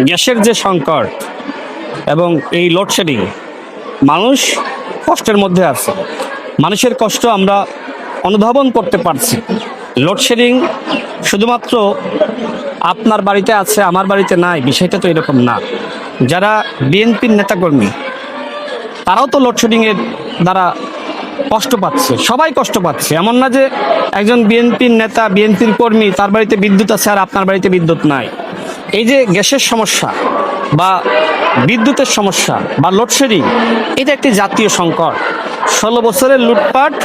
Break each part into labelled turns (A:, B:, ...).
A: গ্যাসের যে সংকট এবং এই লোডশেডিং, মানুষ কষ্টের মধ্যে আছে। মানুষের কষ্ট আমরা অনুধাবন করতে পারছি। লোডশেডিং শুধুমাত্র আপনার বাড়িতে আছে, আমার বাড়িতে নাই, বিষয়টা তো এরকম না। যারা বিএনপির নেতাকর্মী তারাও তো লোডশেডিংয়ের দ্বারা কষ্ট পাচ্ছে, সবাই কষ্ট পাচ্ছে। এমন না যে একজন বিএনপির নেতা, বিএনপির কর্মী, তার বাড়িতে বিদ্যুৎ আছে আর আপনার বাড়িতে বিদ্যুৎ নাই। এই যে গ্যাসের সমস্যা বা বিদ্যুতের সমস্যা বা লোডশেডিং, এটা একটি জাতীয় সংকট। 16 বছরের লুটপাট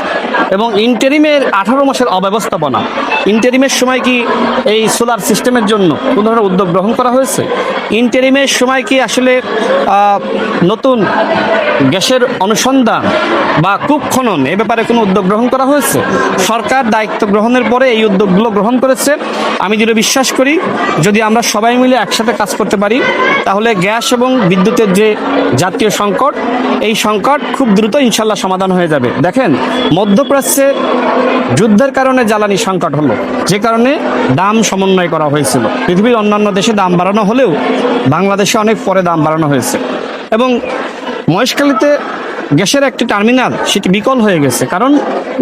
A: এবং ইন্টারিমের 18 মাসের অব্যবস্থাপনা। ইন্টারিমের সময় কি এই সোলার সিস্টেমের জন্য কোনো ধরনের উদ্যোগ গ্রহণ করা হয়েছে? ইন্টারিমের সময় কি আসলে নতুন গ্যাসের অনুসন্ধান বা কূপ খনন এ ব্যাপারে কোনো উদ্যোগ গ্রহণ করা হয়েছে? সরকার দায়িত্ব গ্রহণের পরে এই উদ্যোগগুলো গ্রহণ করেছে। আমি যেটা বিশ্বাস করি, যদি আমরা সবাই মিলে একসাথে কাজ করতে পারি তাহলে গ্যাস এবং বিদ্যুতের যে জাতীয় সংকট, এই সংকট খুব দ্রুত ইনশাল্লাহ সমাধান হয়ে যাবে। দেখেন, মধ্যপ্রাচ্যে যুদ্ধের কারণে জ্বালানি সংকট হলো, যে কারণে দাম সমন্বয় করা হয়েছিল। পৃথিবীর অন্যান্য দেশে দাম বাড়ানো হলেও বাংলাদেশে অনেক পরে দাম বাড়ানো হয়েছে। এবং মহেশখালীতে গ্যাসের একটি টার্মিনাল সেটি বিকল হয়ে গেছে, কারণ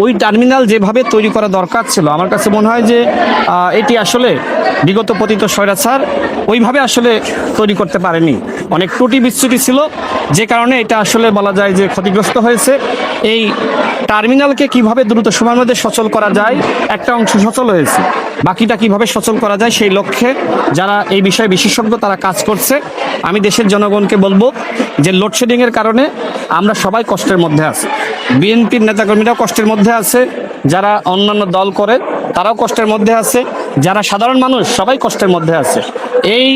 A: ওই টার্মিনাল যেভাবে তৈরি করা দরকার ছিল, আমার কাছে মনে হয় যে এটি আসলে বিগত পতিত স্বৈরাচার ওইভাবে আসলে তৈরি করতে পারেনি। অনেক ত্রুটি বিচ্যুতি ছিল, যে কারণে এটা আসলে বলা যায় যে ক্ষতিগ্রস্ত হয়েছে। এই টার্মিনালকে কিভাবে দ্রুত সময়ের মধ্যে সচল করা যায়, একটা অংশ সচল হয়েছে, বাকিটা কিভাবে সচল করা যায় সেই লক্ষ্যে যারা এই বিষয়ে বিশেষজ্ঞ তারা কাজ করছে। আমি দেশের জনগণকে বলবো যে লোডশেডিংয়ের কারণে আমরা সবাই কষ্টের মধ্যে আছি। বিএনপির নেতাকর্মীরাও কষ্টের মধ্যে আছে, যারা অন্যান্য দল করে তারাও কষ্টের মধ্যে আছে, যারা সাধারণ মানুষ সবাই কষ্টের মধ্যে আছে। এই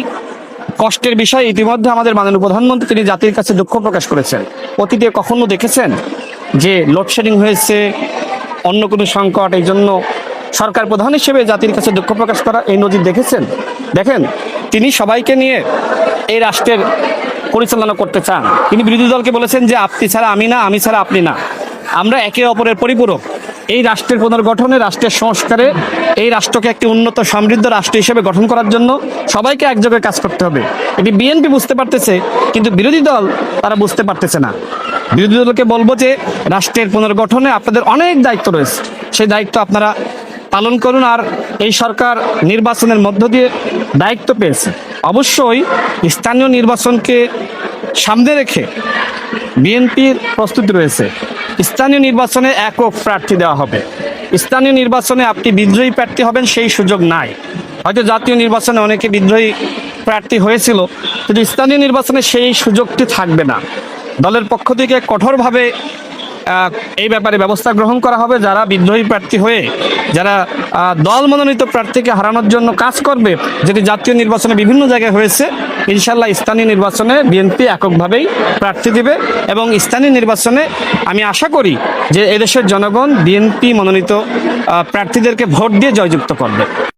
A: কষ্টের বিষয় ইতিমধ্যে আমাদের মাননীয় প্রধানমন্ত্রী তিনি জাতির কাছে দুঃখ প্রকাশ করেছেন। অতীতে কখনো দেখেছেন যে লোডশেডিং হয়েছে, অন্য কোনো সংকট, এই জন্য সরকার প্রধান হিসেবে জাতির কাছে দুঃখ প্রকাশ করা এই নজির দেখেছেন? দেখেন, তিনি সবাইকে নিয়ে এই রাষ্ট্রের পরিচালনা করতে চান। তিনি বিরোধী দলকে বলেছেন যে আপনি ছাড়া আমি না, আমি ছাড়া আপনি না, আমরা একে অপরের পরিপূরক। এই রাষ্ট্রের পুনর্গঠনে, রাষ্ট্রের সংস্কারে, এই রাষ্ট্রকে একটি উন্নত সমৃদ্ধ রাষ্ট্র হিসেবে গঠন করার জন্য সবাইকে একযোগে কাজ করতে হবে। এটি বিএনপি বুঝতে পারতেছে, কিন্তু বিরোধী দল তারা বুঝতে পারতেছে না। বিরোধী দলকে বলবো যে রাষ্ট্রের পুনর্গঠনে আপনাদের অনেক দায়িত্ব রয়েছে, সেই দায়িত্ব আপনারা পালন করুন। আর এই সরকার নির্বাচনের মধ্য দিয়ে দায়িত্ব পেয়েছে, অবশ্যই স্থানীয় নির্বাচনকে সামনে রেখে বিএনপির প্রস্তুতি রয়েছে। স্থানীয় নির্বাচনে একক প্রার্থী দেওয়া হবে। স্থানীয় নির্বাচনে আপনি বিদ্রোহী প্রার্থী হবেন সেই সুযোগ নাই। হয়তো জাতীয় নির্বাচনে অনেকে বিদ্রোহী প্রার্থী হয়েছিল, কিন্তু স্থানীয় নির্বাচনে সেই সুযোগটি থাকবে না। দলের পক্ষ থেকে কঠোরভাবে এই ব্যাপারে ব্যবস্থা গ্রহণ করা হবে। যারা বিদ্রোহী প্রার্থী হয়ে যারা দল মনোনীত প্রার্থীকে হারানোর জন্য কাজ করবে, যেটি জাতীয় নির্বাচনে বিভিন্ন জায়গায় হয়েছে, ইনশাল্লাহ স্থানীয় নির্বাচনে বিএনপি এককভাবেই প্রার্থী দিবে। এবং স্থানীয় নির্বাচনে আমি আশা করি যে এদেশের জনগণ বিএনপি মনোনীত প্রার্থীদেরকে ভোট দিয়ে জয়যুক্ত করবে।